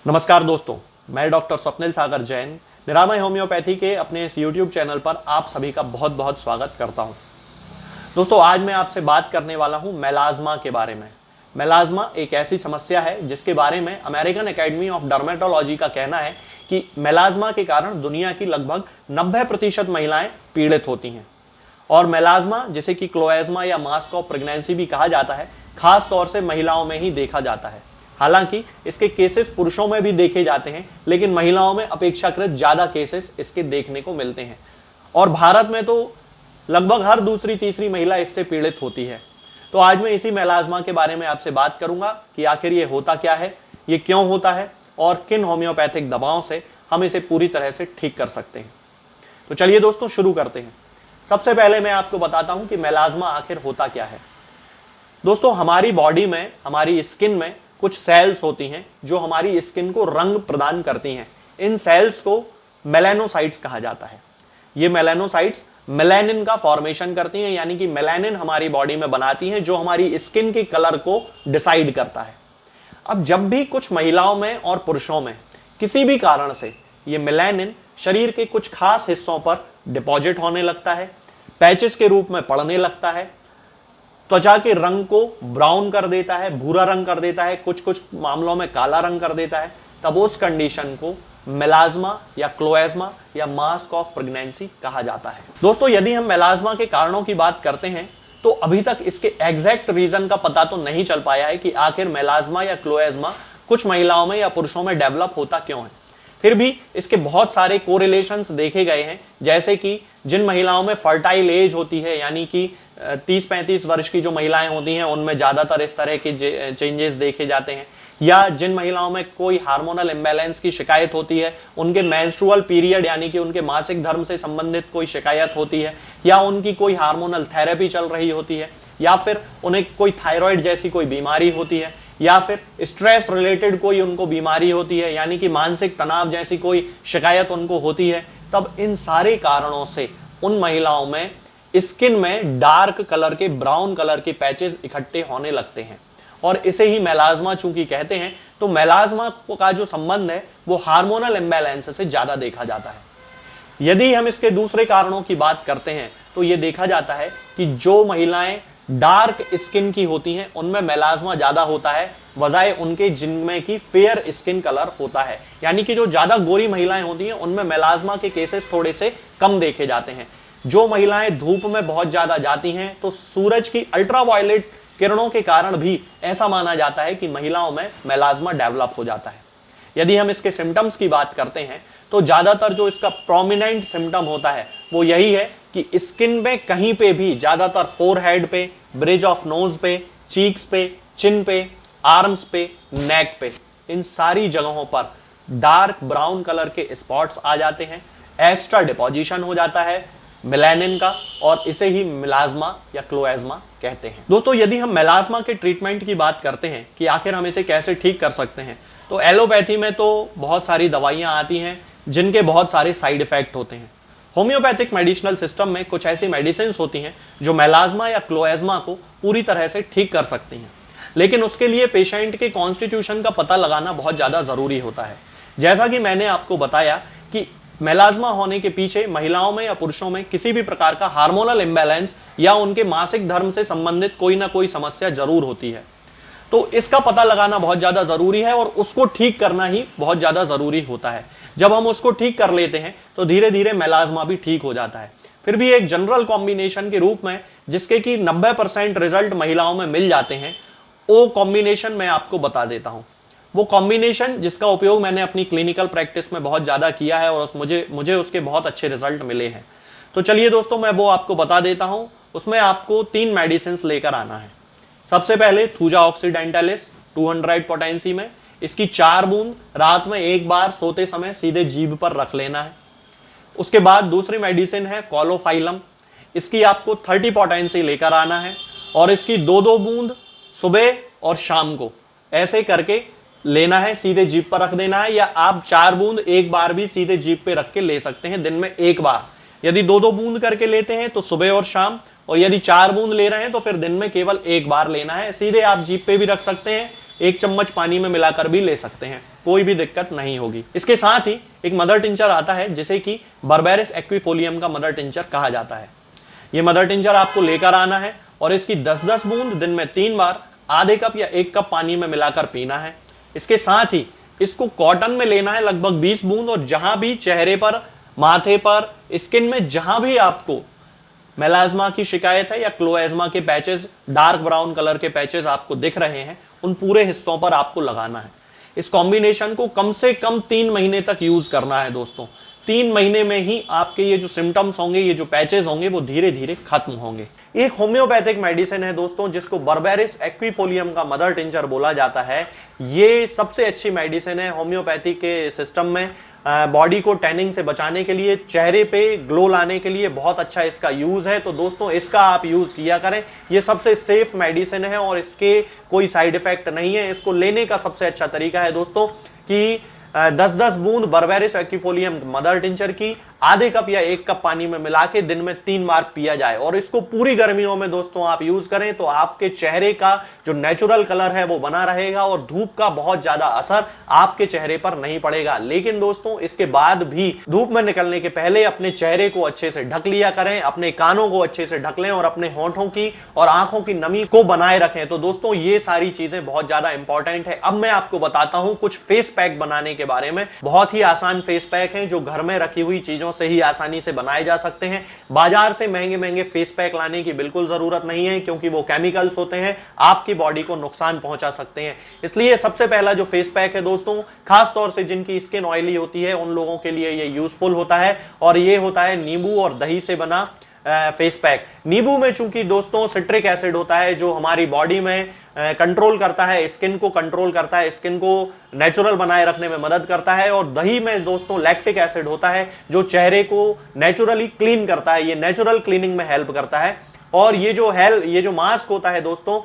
नमस्कार दोस्तों, मैं डॉक्टर स्वप्निल सागर जैन निरामय होम्योपैथी के अपने इस यूट्यूब चैनल पर आप सभी का बहुत बहुत स्वागत करता हूं। दोस्तों, आज मैं आपसे बात करने वाला हूं मेलाज्मा के बारे में। मेलाज्मा एक ऐसी समस्या है जिसके बारे में अमेरिकन एकेडमी ऑफ डर्मेटोलॉजी का कहना है कि मेलाज्मा के कारण दुनिया की लगभग 90% महिलाएं पीड़ित होती हैं। और मेलाज्मा, जिसे कि क्लोएज्मा या मास्क ऑफ प्रेगनेंसी भी कहा जाता है, खास तौर से महिलाओं में ही देखा जाता है। हालांकि इसके केसेस पुरुषों में भी देखे जाते हैं, लेकिन महिलाओं में अपेक्षाकृत ज्यादा केसेस इसके देखने को मिलते हैं। और भारत में तो लगभग हर दूसरी तीसरी महिला इससे पीड़ित होती है। तो आज मैं इसी मेलाज्मा के बारे में आपसे बात करूंगा कि आखिर ये होता क्या है, ये क्यों होता है और किन होम्योपैथिक दवाओं से हम इसे पूरी तरह से ठीक कर सकते हैं। तो चलिए दोस्तों, शुरू करते हैं। सबसे पहले मैं आपको बताता हूं कि मेलाज्मा आखिर होता क्या है। दोस्तों, हमारी बॉडी में, हमारी स्किन में कुछ सेल्स होती हैं जो हमारी स्किन को रंग प्रदान करती हैं। इन सेल्स को मेलानोसाइट्स कहा जाता है। ये मेलानोसाइट्स मेलानिन का फॉर्मेशन करती हैं, यानी कि मेलानिन हमारी बॉडी में बनाती हैं जो हमारी स्किन के कलर को डिसाइड करता है। अब जब भी कुछ महिलाओं में और पुरुषों में किसी भी कारण से ये मेलानिन शरीर के कुछ खास हिस्सों पर डिपॉजिट होने लगता है, पैचेस के रूप में पड़ने लगता है, त्वचा के रंग को ब्राउन कर देता है, भूरा रंग कर देता है, कुछ कुछ मामलों में काला रंग कर देता है, तब उस कंडीशन को मेलाज्मा या क्लोएज्मा या मास्क ऑफ प्रेगनेंसी कहा जाता है। दोस्तों, यदि हम मेलाज्मा के कारणों की बात करते हैं तो अभी तक इसके एग्जैक्ट रीजन का पता तो नहीं चल पाया है कि आखिर मेलाज्मा या क्लोएज्मा कुछ महिलाओं में या पुरुषों में डेवलप होता क्यों है। फिर भी इसके बहुत सारे कोरिलेशंस देखे गए हैं, जैसे कि जिन महिलाओं में फर्टाइल एज होती है, यानी कि 30-35 वर्ष की जो महिलाएं होती हैं, उनमें ज्यादातर इस तरह के चेंजेस देखे जाते हैं। या जिन महिलाओं में कोई हार्मोनल इम्बैलेंस की शिकायत होती है, उनके मेंस्ट्रुअल पीरियड यानी कि उनके मासिक धर्म से संबंधित कोई शिकायत होती है, या उनकी कोई हार्मोनल थेरेपी चल रही होती है, या फिर उन्हें कोई थायराइड जैसी कोई बीमारी होती है, या फिर स्ट्रेस रिलेटेड कोई उनको बीमारी होती है, यानी कि मानसिक तनाव जैसी कोई शिकायत उनको होती है, तब इन सारे कारणों से उन महिलाओं में स्किन में डार्क कलर के, ब्राउन कलर के पैचेस इकट्ठे होने लगते हैं। और इसे ही मेलाज्मा चूंकि कहते हैं, तो मेलाज्मा का जो संबंध है वो हार्मोनल इम्बैलेंस से ज्यादा देखा जाता है। यदि हम इसके दूसरे कारणों की बात करते हैं तो यह देखा जाता है कि जो महिलाएं डार्क स्किन की होती हैं उनमें मेलाज्मा ज्यादा होता है, बजाय उनके जिनमें की फेयर स्किन कलर होता है। यानी कि जो ज्यादा गोरी महिलाएं होती हैं उनमें मेलाज्मा के केसेस थोड़े से कम देखे जाते हैं। जो महिलाएं धूप में बहुत ज्यादा जाती हैं तो सूरज की अल्ट्रावायलेट किरणों के कारण भी ऐसा माना जाता है कि महिलाओं में मेलाज्मा डेवलप हो जाता है। यदि हम इसके सिम्टम्स की बात करते हैं तो ज्यादातर जो इसका प्रोमिनेंट सिम्टम होता है वो यही है कि स्किन में कहीं पे भी, ज्यादातर फोरहेड पे, ब्रिज ऑफ नोज पे, चीक्स पे, चिन पे, आर्म्स पे, नेक पे, इन सारी जगहों पर डार्क ब्राउन कलर के स्पॉट्स आ जाते हैं, एक्स्ट्रा डिपोजिशन हो जाता है मेलानिन का, और इसे ही मेलाज्मा या क्लोएज्मा कहते हैं। दोस्तों, यदि हम मेलाज्मा के ट्रीटमेंट की बात करते हैं कि आखिर हम इसे कैसे ठीक कर सकते हैं, तो एलोपैथी में तो बहुत सारी दवाइयां आती हैं जिनके बहुत सारे साइड इफेक्ट होते हैं। होम्योपैथिक मेडिसिनल सिस्टम में कुछ ऐसी मेडिसिन होती हैं जो मेलाज्मा या क्लोएज्मा को पूरी तरह से ठीक कर सकती हैं, लेकिन उसके लिए पेशेंट के कॉन्स्टिट्यूशन का पता लगाना बहुत ज्यादा जरूरी होता है। जैसा कि मैंने आपको बताया कि मेलाज्मा होने के पीछे महिलाओं में या पुरुषों में किसी भी प्रकार का हार्मोनल इम्बैलेंस या उनके मासिक धर्म से संबंधित कोई ना कोई समस्या जरूर होती है। तो इसका पता लगाना बहुत ज्यादा जरूरी है और उसको ठीक करना ही बहुत ज्यादा जरूरी होता है। जब हम उसको ठीक कर लेते हैं तो धीरे धीरे मेलाज्मा भी ठीक हो जाता है। फिर भी एक जनरल कॉम्बिनेशन के रूप में जिसके कि 90% रिजल्ट महिलाओं में मिल जाते हैं, वो कॉम्बिनेशन मैं आपको बता देता हूं। वो कॉम्बिनेशन जिसका उपयोग मैंने अपनी क्लिनिकल प्रैक्टिस में बहुत ज्यादा किया है और मुझे उसके बहुत अच्छे रिजल्ट मिले हैं। तो चलिए दोस्तों, मैं वो आपको बता देता हूं। उसमें आपको 3 मेडिसिन लेकर आना है। सबसे पहले थूजा ऑक्सीडेंटलिस 200 पोटेंसी में, इसकी 4 बूंद रात में एक बार सोते समय सीधे जीभ पर रख लेना है। उसके बाद दूसरी मेडिसिन है कॉलोफाइलम, इसकी आपको 30 पोटेंसी लेकर आना है और इसकी 2-2 बूंद सुबह और शाम को ऐसे करके लेना है, सीधे जीभ पर रख देना है, या आप 4 बूंद एक बार भी सीधे जीभ पे रख के ले सकते हैं दिन में एक बार। यदि 2-2 बूंद करके लेते हैं तो सुबह और शाम, और यदि 4 बूंद ले रहे हैं तो फिर दिन में केवल एक बार लेना है। सीधे आप जीभ पे भी रख सकते हैं, 1 चम्मच पानी में मिलाकर भी ले सकते हैं। कोई भी दिक्कत नहीं होगी। इसके साथ ही एक मदर टिंचर आता है जिसे कि बर्बेरिस एक्विफोलियम का मदर टिंचर कहा जाता है। ये मदर टिंचर आपको लेकर आना है और इसकी 10-10 बूंद दिन में 3 बार आधे कप या 1 कप पानी में मिलाकर पीना है। इसके साथ ही इसको कॉटन में लेना है लगभग 20 बूंद, और जहां भी चेहरे पर, माथे पर, स्किन में जहां भी आपको मेलाज्मा की शिकायत है या क्लोएज्मा के पैचेस, डार्क ब्राउन कलर के पैचेस आपको दिख रहे हैं, उन पूरे हिस्सों पर आपको लगाना है। इस कॉम्बिनेशन को कम से कम 3 महीने तक यूज करना है दोस्तों। 3 महीने में ही आपके ये जो सिम्टम्स होंगे, ये जो पैचेस होंगे, वो धीरे धीरे खत्म होंगे। एक होम्योपैथिक मेडिसिन है दोस्तों जिसको बर्बेरिस एक्विफोलियम का मदर टिंचर बोला जाता है। ये सबसे अच्छी मेडिसिन है होम्योपैथी के सिस्टम में। बॉडी को टैनिंग से बचाने के लिए, चेहरे पे ग्लो लाने के लिए बहुत अच्छा इसका यूज है। तो दोस्तों इसका आप यूज किया करें। ये सबसे सेफ मेडिसिन है और इसके कोई साइड इफेक्ट नहीं है। इसको लेने का सबसे अच्छा तरीका है दोस्तों कि 10-10 बूंद बर्बेरिस एक्विफोलियम मदर टिंचर की आधे कप या 1 कप पानी में मिला के दिन में 3 बार पिया जाए, और इसको पूरी गर्मियों में दोस्तों आप यूज करें तो आपके चेहरे का जो नेचुरल कलर है वो बना रहेगा और धूप का बहुत ज्यादा असर आपके चेहरे पर नहीं पड़ेगा। लेकिन दोस्तों इसके बाद भी धूप में निकलने के पहले अपने चेहरे को अच्छे से ढक लिया करें, अपने कानों को अच्छे से ढक लें और अपने होंठों की और आंखों की नमी को बनाए रखें। तो दोस्तों ये सारी चीजें बहुत ज्यादा इंपॉर्टेंट है। अब मैं आपको बताता हूं कुछ फेस पैक बनाने के बारे में। बहुत ही आसान फेस पैक है जो घर में रखी हुई चीजों से ही आसानी से बनाए जा सकते हैं। बाजार से महंगे महंगे फेस पैक लाने की बिल्कुल जरूरत नहीं है, क्योंकि वो केमिकल्स होते हैं, आपकी बॉडी को नुकसान पहुंचा सकते हैं। इसलिए सबसे पहला जो फेस पैक है दोस्तों, खास तौर से जिनकी स्किन ऑयली होती है उन लोगों के लिए ये यूजफुल होता है, और ये होता है नींबू और दही से बना फेस पैक। नींबू में चूंकि दोस्तों सिट्रिक एसिड होता है जो हमारी बॉडी में कंट्रोल करता है, स्किन को कंट्रोल करता है, स्किन को नेचुरल बनाए रखने में मदद करता है, और दही में दोस्तों लैक्टिक एसिड होता है जो चेहरे को नेचुरली क्लीन करता है, ये नेचुरल क्लीनिंग में हेल्प करता है। और ये जो मास्क होता है दोस्तों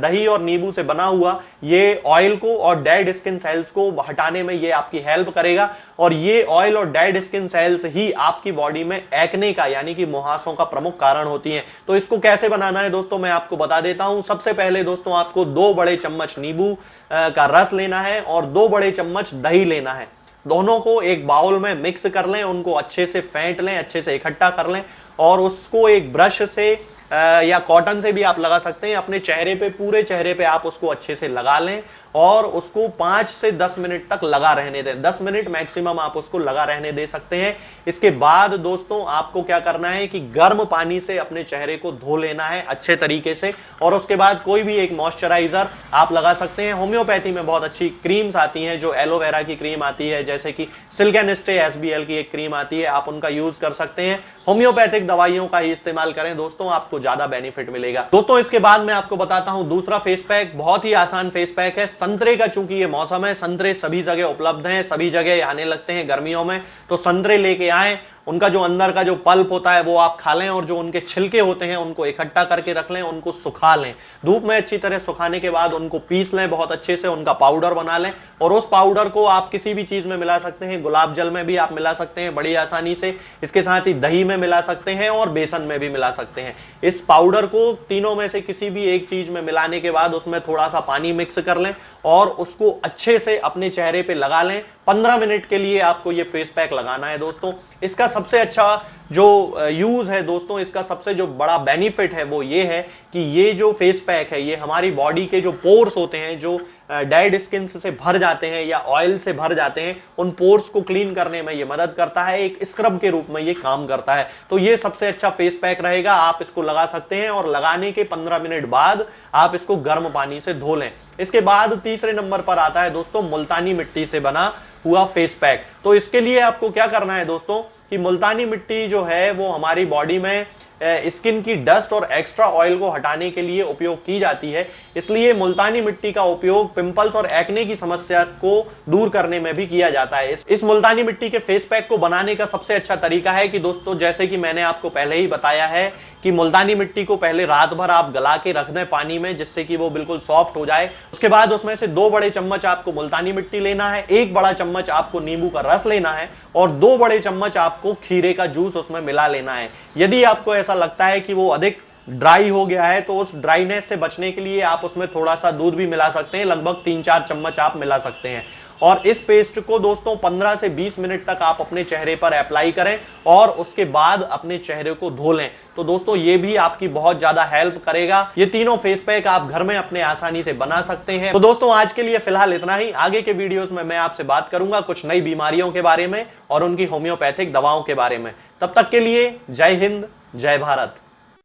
दही और नींबू से बना हुआ, ये ऑयल को और डेड स्किन सेल्स को हटाने में ये आपकी हेल्प करेगा, और ये ऑयल और डेड स्किन सेल्स ही आपकी बॉडी में एक्ने का यानी कि मुहासों का प्रमुख कारण होती हैं। तो इसको कैसे बनाना है दोस्तों मैं आपको बता देता हूं। सबसे पहले दोस्तों आपको 2 बड़े चम्मच नींबू का रस लेना है और 2 बड़े चम्मच दही लेना है। दोनों को एक बाउल में मिक्स कर लें, उनको अच्छे से फेंट लें, अच्छे से इकट्ठा कर लें, और उसको एक ब्रश से या कॉटन से भी आप लगा सकते हैं, अपने चेहरे पे, पूरे चेहरे पे आप उसको अच्छे से लगा लें और उसको 5 से 10 मिनट तक लगा रहने दें। 10 मिनट मैक्सिमम आप उसको लगा रहने दे सकते हैं। इसके बाद दोस्तों आपको क्या करना है कि गर्म पानी से अपने चेहरे को धो लेना है अच्छे तरीके से, और उसके बाद कोई भी एक मॉइस्चराइजर आप लगा सकते हैं। होम्योपैथी में बहुत अच्छी क्रीम्स आती हैं, जो एलोवेरा की क्रीम आती है, जैसे कि सिल्क एंड स्टे SBL की एक क्रीम आती है, आप उनका यूज कर सकते हैं। होम्योपैथिक दवाइयों का ही इस्तेमाल करें दोस्तों, आपको ज्यादा बेनिफिट मिलेगा। दोस्तों इसके बाद मैं आपको बताता हूं दूसरा फेस पैक, बहुत ही आसान फेस पैक है। संतरे का चूंकि ये मौसम है, संतरे सभी जगह उपलब्ध हैं, सभी जगह आने लगते हैं गर्मियों में, तो संतरे लेके आए, उनका जो अंदर का जो पल्प होता है वो आप खा लें, और जो उनके छिलके होते हैं उनको इकट्ठा करके रख लें, उनको सुखा लें। धूप में अच्छी तरह सुखाने के बाद उनको पीस लें बहुत अच्छे से, उनका पाउडर बना लें, और उस पाउडर को आप किसी भी चीज में मिला सकते हैं। गुलाब जल में भी आप मिला सकते हैं बड़ी आसानी से, इसके साथ ही दही में मिला सकते हैं और बेसन में भी मिला सकते हैं। इस पाउडर को तीनों में से किसी भी एक चीज में मिलाने के बाद उसमें थोड़ा सा पानी मिक्स कर लें और उसको अच्छे से अपने चेहरे पे लगा लें। 15 मिनट के लिए आपको ये फेस पैक लगाना है दोस्तों। इसका सबसे अच्छा जो यूज है दोस्तों, इसका सबसे जो बड़ा बेनिफिट है वो ये है कि ये जो फेस पैक है ये हमारी बॉडी के जो पोर्स होते हैं, जो डेड स्किन से भर जाते हैं या ऑयल से भर जाते हैं, उन पोर्स को क्लीन करने में ये मदद करता है, एक स्क्रब के रूप में ये काम करता है। तो ये सबसे अच्छा फेस पैक रहेगा, आप इसको लगा सकते हैं, और लगाने के 15 मिनट बाद आप इसको गर्म पानी से धो लें। इसके बाद तीसरे नंबर पर आता है दोस्तों मुल्तानी मिट्टी से बना हुआ फेस पैक। तो इसके लिए आपको क्या करना है दोस्तों कि मुल्तानी मिट्टी जो है वो हमारी बॉडी में स्किन की डस्ट और एक्स्ट्रा ऑयल को हटाने के लिए उपयोग की जाती है, इसलिए मुल्तानी मिट्टी का उपयोग पिंपल्स और एक्ने की समस्या को दूर करने में भी किया जाता है। इस मुल्तानी मिट्टी के फेस पैक को बनाने का सबसे अच्छा तरीका है कि दोस्तों, जैसे कि मैंने आपको पहले ही बताया है कि मुल्तानी मिट्टी को पहले रात भर आप गला के रख दें पानी में, जिससे कि वो बिल्कुल सॉफ्ट हो जाए। उसके बाद उसमें से 2 बड़े चम्मच आपको मुल्तानी मिट्टी लेना है, 1 बड़ा चम्मच आपको नींबू का रस लेना है, और 2 बड़े चम्मच आपको खीरे का जूस उसमें मिला लेना है। यदि आपको ऐसा लगता है कि वो अधिक ड्राई हो गया है तो उस ड्राइनेस से बचने के लिए आप उसमें थोड़ा सा दूध भी मिला सकते हैं, लगभग 3-4 चम्मच आप मिला सकते हैं। और इस पेस्ट को दोस्तों 15 से 20 मिनट तक आप अपने चेहरे पर अप्लाई करें और उसके बाद अपने चेहरे को धो लें। तो दोस्तों ये भी आपकी बहुत ज्यादा हेल्प करेगा। ये तीनों फेस पैक आप घर में अपने आसानी से बना सकते हैं। तो दोस्तों आज के लिए फिलहाल इतना ही। आगे के वीडियोस में मैं आपसे बात करूंगा कुछ नई बीमारियों के बारे में और उनकी होम्योपैथिक दवाओं के बारे में। तब तक के लिए जय हिंद, जय भारत।